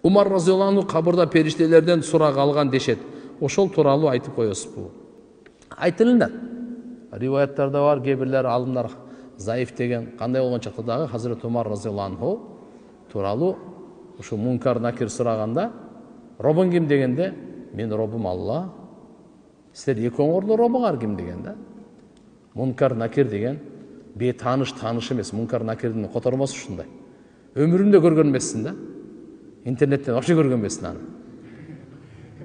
Умар разияллаху анху кабырда периштелерден сурак алган дешет. Ошол тууралуу айтып коесузбу? Айтылынат. Риваяттарда бар, кээ бирлер алымдар заиф деген. Кандай болгон чакта дагы Хазрет Умар разияллаху анху тууралуу ушу мункар накир сураганда, робуң ким дегенде, мен робум Алла. Силер экөөңөрдүн робуңар ким деген да. Мункар накир деген бейтаныш таныш эмес. Мункар накирдин котормосу ушундай. Өмүрүңдө көргөн эмессиң да. Интернеттен вообще көргөн эмессиң аны.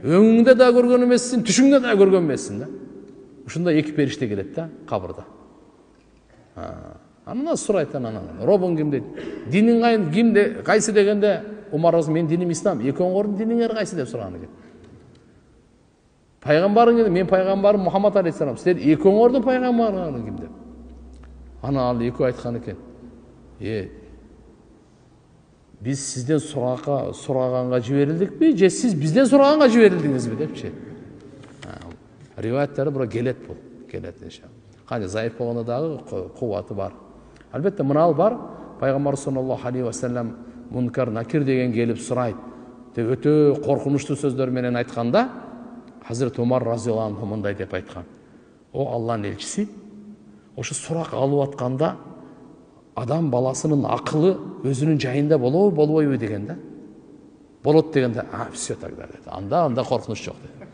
Өңүңдө да көргөн эмессиң, түшүңдө да көргөн эмессиң да. Ушундай эки периште келет да кабырда. Анан сурайт анан, робуң ким дейт. Диниң кимде, кайсы дегенде, Умар разы мен диним ислам, экөөңөрдүн диниңер кайсы деп сураган экен. Пайгамбарың ким? Мен пайгамбарым Мухаммад алейхиссалам. Силер экөөңөрдүн пайгамбарың ким деп. Ана ал экөө айткан экен. Биз сизден сураганга жиберилдикпи, же сиз бизден сураганга жиберилдиңизби депчи. Риваяттары бура келет бул, келет иншалла. Кандай заиф болгондо дагы кубаты бар. Албетте мынал бар, пайгамбар саллаллаху алейхи ва саллям мункар накир деген келип сурайт деп өтө коркунучтуу сөздөр менен айтканда, Хазрет Умар разияллаху анху мындай деп айткан. О Алланын элчиси, ошо сурак алып атканда адам баласынын акылы өзүнүн жайында болбойбу деген да. Болот дегенде, все тогда dedi. Анда коркунуч жок dedi.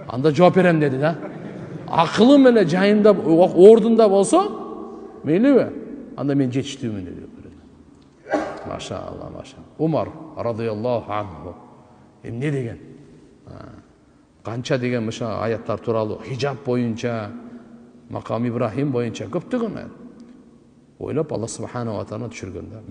Анда жооп берем dedi да. Акылы менен жайында ордунда болсо, мейлиби? Анда мен жетиштүүмүн dedi. Машалла, машалла. Умар радияллаху анху эмне деген? Канча деген мыша аяттар тууралуу, хижаб боюнча, Макам Ибрахим боюнча көптөгөн ойлоп Алла субханаху ва таала түшүргөн да.